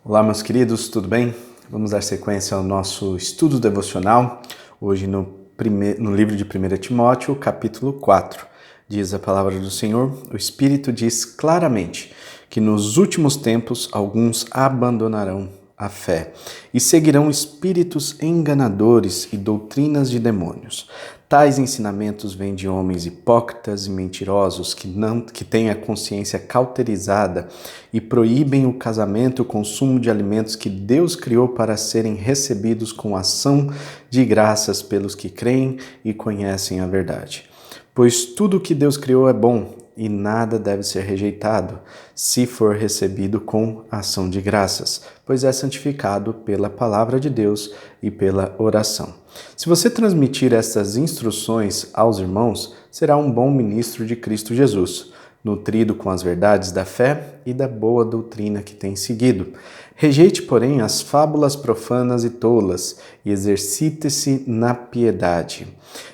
Olá, meus queridos, tudo bem? Vamos dar sequência ao nosso estudo devocional, hoje no livro de 1 Timóteo, capítulo 4. Diz a palavra do Senhor: o Espírito diz claramente que nos últimos tempos alguns abandonarão a fé e seguirão espíritos enganadores e doutrinas de demônios. Tais ensinamentos vêm de homens hipócritas e mentirosos que têm a consciência cauterizada e proíbem o casamento e o consumo de alimentos que Deus criou para serem recebidos com ação de graças pelos que creem e conhecem a verdade. Pois tudo o que Deus criou é bom e nada deve ser rejeitado, se for recebido com ação de graças, pois é santificado pela palavra de Deus e pela oração. Se você transmitir estas instruções aos irmãos, será um bom ministro de Cristo Jesus, nutrido com as verdades da fé e da boa doutrina que tem seguido. Rejeite, porém, as fábulas profanas e tolas e exercite-se na piedade.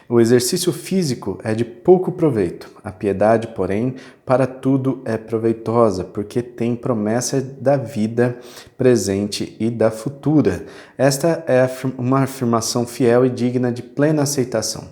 O exercício físico é de pouco proveito. A piedade, porém, para tudo é proveitosa, porque tem promessa da vida presente e da futura. Esta é uma afirmação fiel e digna de plena aceitação.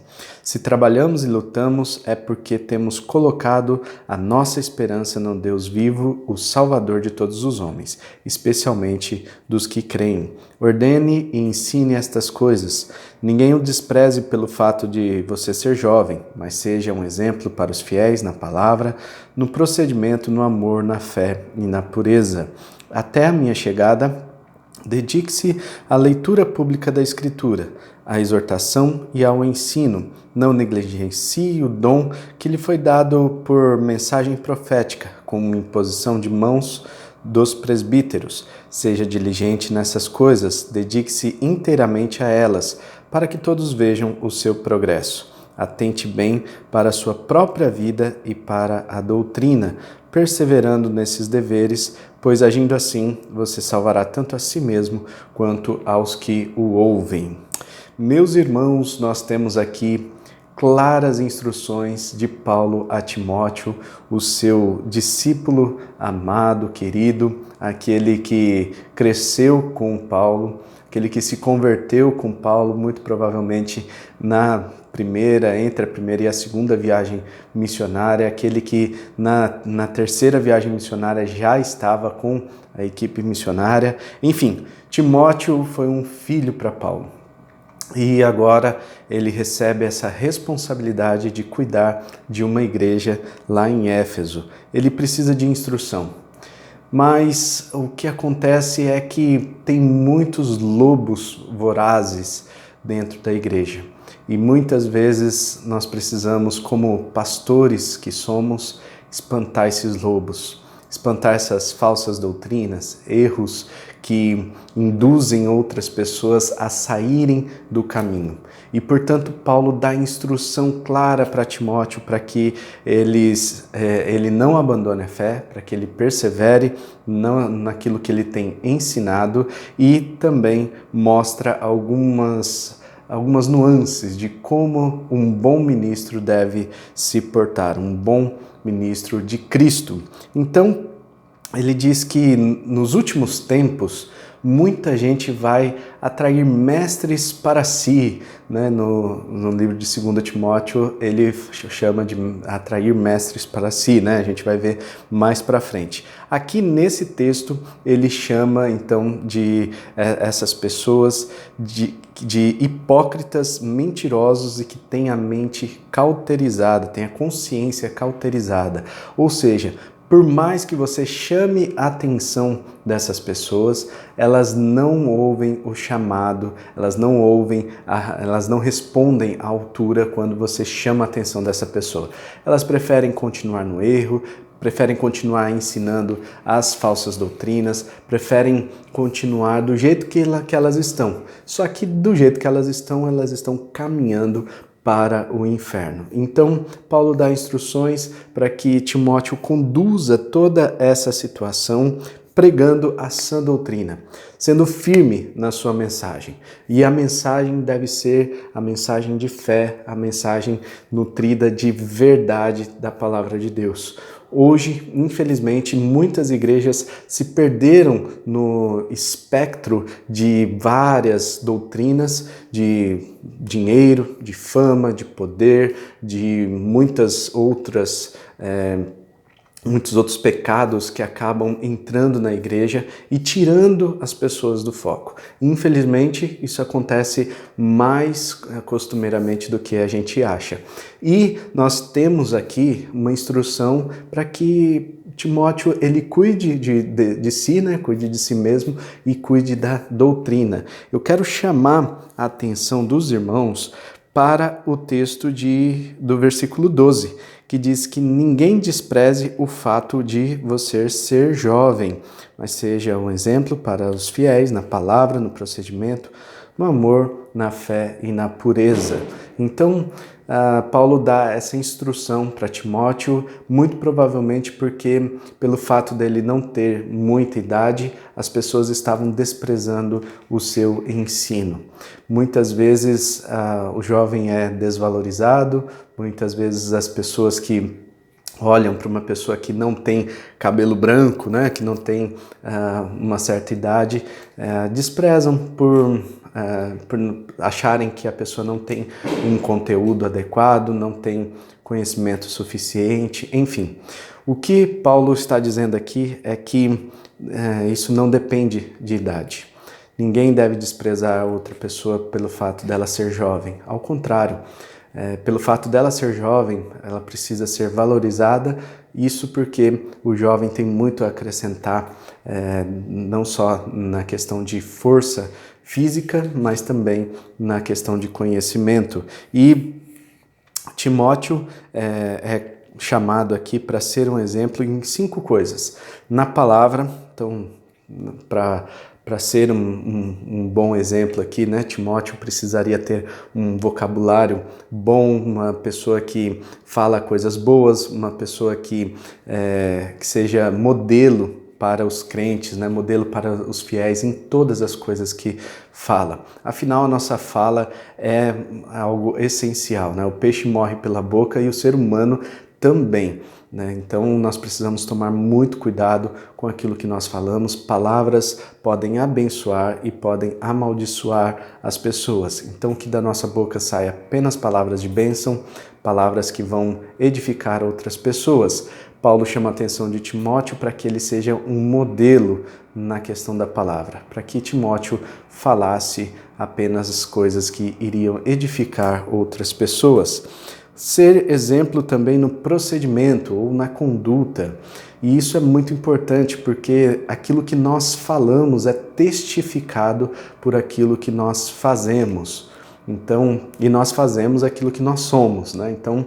Se trabalhamos e lutamos, é porque temos colocado a nossa esperança no Deus vivo, o Salvador de todos os homens, especialmente dos que creem. Ordene e ensine estas coisas. Ninguém o despreze pelo fato de você ser jovem, mas seja um exemplo para os fiéis na palavra, no procedimento, no amor, na fé e na pureza. Até a minha chegada, dedique-se à leitura pública da Escritura, à exortação e ao ensino. Não negligencie o dom que lhe foi dado por mensagem profética, com imposição de mãos dos presbíteros. Seja diligente nessas coisas, dedique-se inteiramente a elas, para que todos vejam o seu progresso. Atente bem para a sua própria vida e para a doutrina, perseverando nesses deveres, pois agindo assim, você salvará tanto a si mesmo quanto aos que o ouvem. Meus irmãos, nós temos aqui claras instruções de Paulo a Timóteo, o seu discípulo amado, querido, aquele que cresceu com Paulo, aquele que se converteu com Paulo, muito provavelmente entre a primeira e a segunda viagem missionária, aquele que na terceira viagem missionária já estava com a equipe missionária. Enfim, Timóteo foi um filho para Paulo. E agora ele recebe essa responsabilidade de cuidar de uma igreja lá em Éfeso. Ele precisa de instrução. Mas o que acontece é que tem muitos lobos vorazes dentro da igreja. E muitas vezes nós precisamos, como pastores que somos, espantar esses lobos, espantar essas falsas doutrinas, erros que induzem outras pessoas a saírem do caminho. E, portanto, Paulo dá instrução clara para Timóteo para que ele não abandone a fé, para que ele persevere naquilo que ele tem ensinado e também mostra algumas nuances de como um bom ministro deve se portar, um bom ministro de Cristo. Então, ele diz que nos últimos tempos, muita gente vai atrair mestres para si, né? No livro de 2 Timóteo, ele chama de atrair mestres para si, né? A gente vai ver mais para frente. Aqui nesse texto, ele chama então de essas pessoas de hipócritas mentirosos e que têm a mente cauterizada, têm a consciência cauterizada. Ou seja, por mais que você chame a atenção dessas pessoas, elas não ouvem o chamado, elas não respondem à altura quando você chama a atenção dessa pessoa. Elas preferem continuar no erro, preferem continuar ensinando as falsas doutrinas, preferem continuar do jeito que elas estão. Só que do jeito que elas estão caminhando para o inferno. Então, Paulo dá instruções para que Timóteo conduza toda essa situação pregando a sã doutrina, sendo firme na sua mensagem. E a mensagem deve ser a mensagem de fé, a mensagem nutrida de verdade da palavra de Deus. Hoje, infelizmente, muitas igrejas se perderam no espectro de várias doutrinas, de dinheiro, de fama, de poder, de muitos outros pecados que acabam entrando na igreja e tirando as pessoas do foco. Infelizmente, isso acontece mais costumeiramente do que a gente acha. E nós temos aqui uma instrução para que Timóteo ele cuide de si, né? Cuide de si mesmo e cuide da doutrina. Eu quero chamar a atenção dos irmãos para o texto do versículo 12, que diz que ninguém despreze o fato de você ser jovem, mas seja um exemplo para os fiéis na palavra, no procedimento, no amor, na fé e na pureza. Então, Paulo dá essa instrução para Timóteo, muito provavelmente porque, pelo fato dele não ter muita idade, as pessoas estavam desprezando o seu ensino. Muitas vezes o jovem é desvalorizado, muitas vezes as pessoas que olham para uma pessoa que não tem cabelo branco, né, que não tem uma certa idade, desprezam por acharem que a pessoa não tem um conteúdo adequado, não tem conhecimento suficiente, enfim. O que Paulo está dizendo aqui é que isso não depende de idade. Ninguém deve desprezar outra pessoa pelo fato dela ser jovem. Ao contrário, pelo fato dela ser jovem, ela precisa ser valorizada. Isso porque o jovem tem muito a acrescentar, não só na questão de força física, mas também na questão de conhecimento. E Timóteo é chamado aqui para ser um exemplo em 5 coisas. Na palavra, então, para ser um bom exemplo aqui, né? Timóteo precisaria ter um vocabulário bom, uma pessoa que fala coisas boas, uma pessoa que seja modelo para os crentes, né? Modelo para os fiéis em todas as coisas que fala. Afinal, a nossa fala é algo essencial, né? O peixe morre pela boca e o ser humano também, né? Então, nós precisamos tomar muito cuidado com aquilo que nós falamos. Palavras podem abençoar e podem amaldiçoar as pessoas. Então, que da nossa boca saia apenas palavras de bênção, palavras que vão edificar outras pessoas. Paulo chama a atenção de Timóteo para que ele seja um modelo na questão da palavra, para que Timóteo falasse apenas as coisas que iriam edificar outras pessoas. Ser exemplo também no procedimento ou na conduta. E isso é muito importante porque aquilo que nós falamos é testificado por aquilo que nós fazemos. Então, e nós fazemos aquilo que nós somos, né? Então,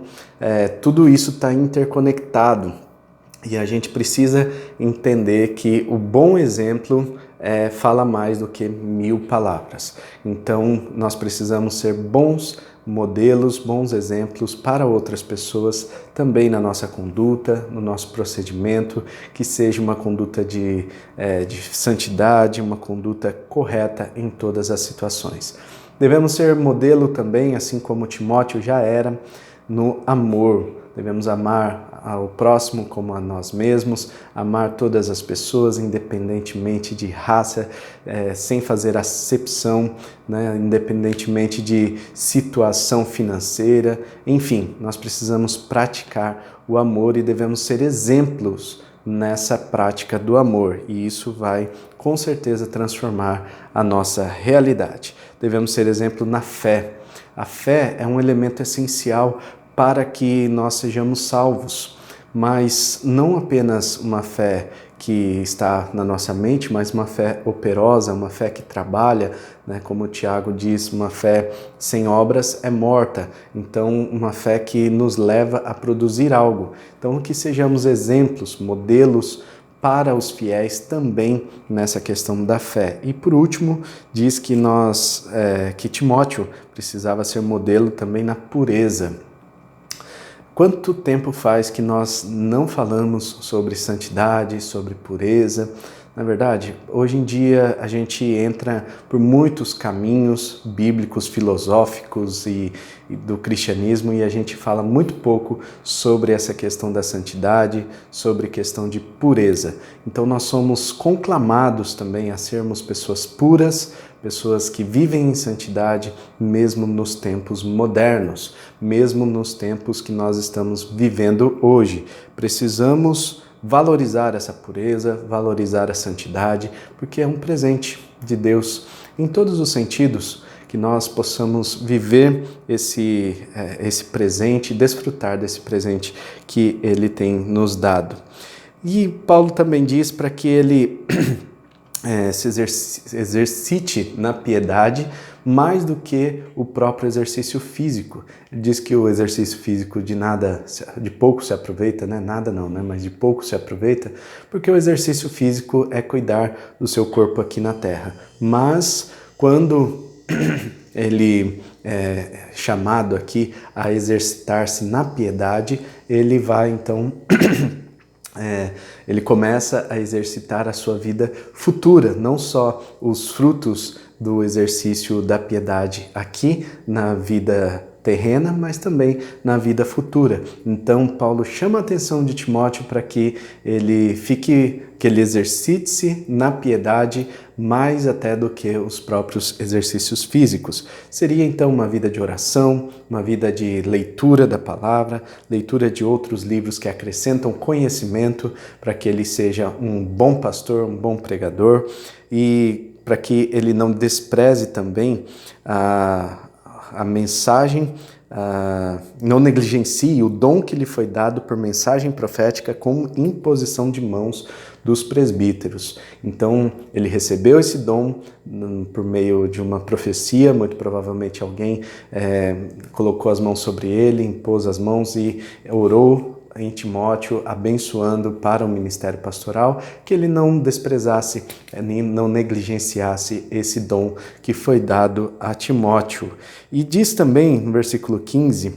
tudo isso está interconectado. E a gente precisa entender que o bom exemplo fala mais do que 1000 palavras. Então, nós precisamos ser bons modelos, bons exemplos para outras pessoas, também na nossa conduta, no nosso procedimento, que seja uma conduta de santidade, uma conduta correta em todas as situações. Devemos ser modelo também, assim como Timóteo já era, no amor. Devemos amar ao próximo como a nós mesmos, amar todas as pessoas, independentemente de raça, sem fazer acepção, né? Independentemente de situação financeira. Enfim, nós precisamos praticar o amor e devemos ser exemplos nessa prática do amor. E isso vai, com certeza, transformar a nossa realidade. Devemos ser exemplo na fé. A fé é um elemento essencial para que nós sejamos salvos, mas não apenas uma fé que está na nossa mente, mas uma fé operosa, uma fé que trabalha, né? Como o Tiago diz, uma fé sem obras é morta, então uma fé que nos leva a produzir algo. Então que sejamos exemplos, modelos para os fiéis também nessa questão da fé. E por último, diz que que Timóteo precisava ser modelo também na pureza. Quanto tempo faz que nós não falamos sobre santidade, sobre pureza, Na verdade, hoje em dia a gente entra por muitos caminhos bíblicos, filosóficos e do cristianismo, e a gente fala muito pouco sobre essa questão da santidade, sobre questão de pureza. Então nós somos conclamados também a sermos pessoas puras, pessoas que vivem em santidade, mesmo nos tempos modernos, mesmo nos tempos que nós estamos vivendo hoje. Precisamos valorizar essa pureza, valorizar a santidade, porque é um presente de Deus em todos os sentidos, que nós possamos viver esse presente, desfrutar desse presente que Ele tem nos dado. E Paulo também diz para que ele se exercite na piedade mais do que o próprio exercício físico. Ele diz que o exercício físico de pouco se aproveita, né? Nada não, né? Mas de pouco se aproveita, porque o exercício físico é cuidar do seu corpo aqui na terra. Mas quando ele é chamado aqui a exercitar-se na piedade, ele vai então ele começa a exercitar a sua vida futura, não só os frutos do exercício da piedade aqui na vida terrena, mas também na vida futura. Então Paulo chama a atenção de Timóteo para que ele exercite-se na piedade mais até do que os próprios exercícios físicos. Seria então uma vida de oração, uma vida de leitura da palavra, leitura de outros livros que acrescentam conhecimento para que ele seja um bom pastor, um bom pregador, e para que ele não despreze também a mensagem, não negligencie o dom que lhe foi dado por mensagem profética com imposição de mãos dos presbíteros. Então, ele recebeu esse dom por meio de uma profecia, muito provavelmente alguém colocou as mãos sobre ele, impôs as mãos e orou em Timóteo, abençoando para o ministério pastoral, que ele não desprezasse, não negligenciasse esse dom que foi dado a Timóteo. E diz também, no versículo 15,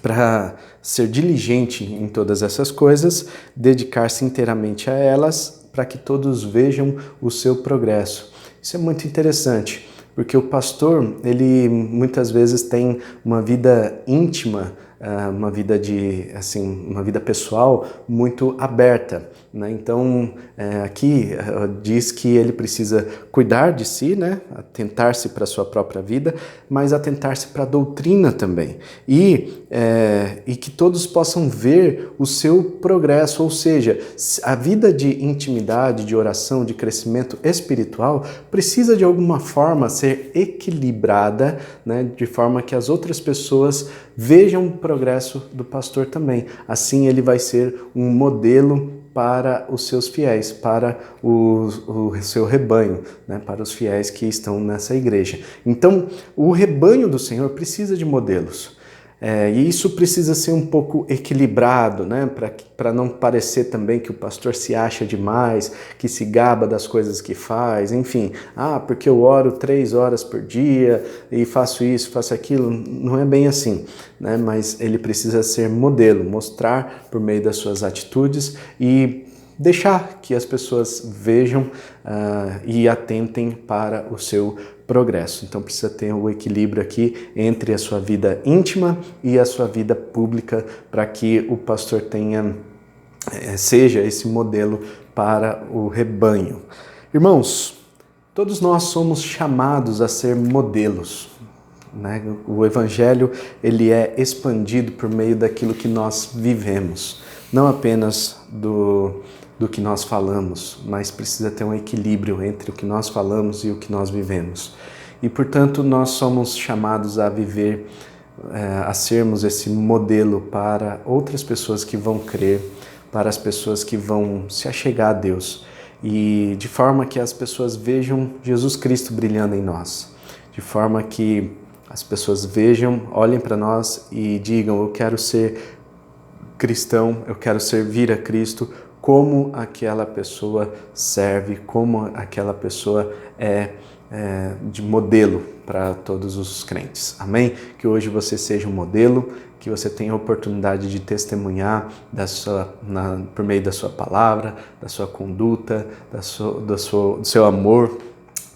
para ser diligente em todas essas coisas, dedicar-se inteiramente a elas, para que todos vejam o seu progresso. Isso é muito interessante, porque o pastor, ele muitas vezes tem uma vida íntima, uma vida pessoal muito aberta, né? Então, aqui diz que ele precisa cuidar de si, né? Atentar-se para a sua própria vida, mas atentar-se para a doutrina também. E que todos possam ver o seu progresso, ou seja, a vida de intimidade, de oração, de crescimento espiritual precisa de alguma forma ser equilibrada, né? De forma que as outras pessoas vejam o progresso do pastor também. Assim ele vai ser um modelo para os seus fiéis, para o seu rebanho, né? Para os fiéis que estão nessa igreja. Então, o rebanho do Senhor precisa de modelos. E isso precisa ser um pouco equilibrado, né? Para não parecer também que o pastor se acha demais, que se gaba das coisas que faz, enfim. Porque eu oro 3 horas por dia e faço isso, faço aquilo. Não é bem assim, né? Mas ele precisa ser modelo, mostrar por meio das suas atitudes e deixar que as pessoas vejam e atentem para o seu progresso. Então precisa ter o equilíbrio aqui entre a sua vida íntima e a sua vida pública, para que o pastor seja esse modelo para o rebanho. Irmãos, todos nós somos chamados a ser modelos, né? O evangelho ele é expandido por meio daquilo que nós vivemos, não apenas do que nós falamos, mas precisa ter um equilíbrio entre o que nós falamos e o que nós vivemos. E, portanto, nós somos chamados a viver, a sermos esse modelo para outras pessoas que vão crer, para as pessoas que vão se achegar a Deus, e de forma que as pessoas vejam Jesus Cristo brilhando em nós, de forma que as pessoas vejam, olhem para nós e digam: eu quero ser cristão, eu quero servir a Cristo, como aquela pessoa serve, como aquela pessoa é de modelo para todos os crentes. Amém? Que hoje você seja um modelo, que você tenha a oportunidade de testemunhar por meio da sua palavra, da sua conduta, do seu amor,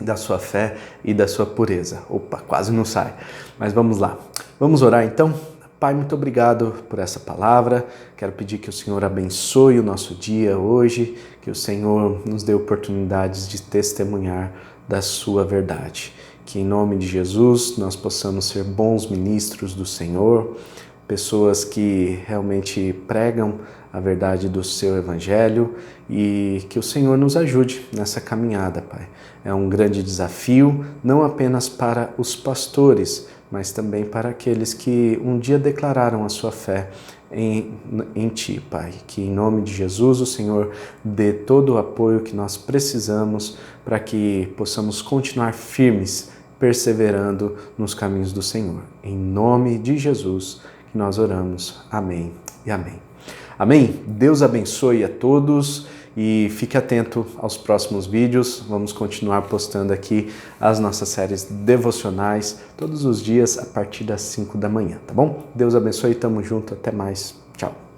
da sua fé e da sua pureza. Opa, quase não sai, mas vamos lá. Vamos orar então? Pai, muito obrigado por essa palavra. Quero pedir que o Senhor abençoe o nosso dia hoje, que o Senhor nos dê oportunidades de testemunhar da sua verdade. Que em nome de Jesus nós possamos ser bons ministros do Senhor, pessoas que realmente pregam a verdade do seu evangelho e que o Senhor nos ajude nessa caminhada, Pai. É um grande desafio, não apenas para os pastores, mas também para aqueles que um dia declararam a sua fé em Ti, Pai. Que em nome de Jesus o Senhor dê todo o apoio que nós precisamos para que possamos continuar firmes, perseverando nos caminhos do Senhor. Em nome de Jesus que nós oramos. Amém e amém. Amém? Deus abençoe a todos e fique atento aos próximos vídeos. Vamos continuar postando aqui as nossas séries devocionais todos os dias a partir das 5 da manhã, tá bom? Deus abençoe, tamo junto, até mais. Tchau.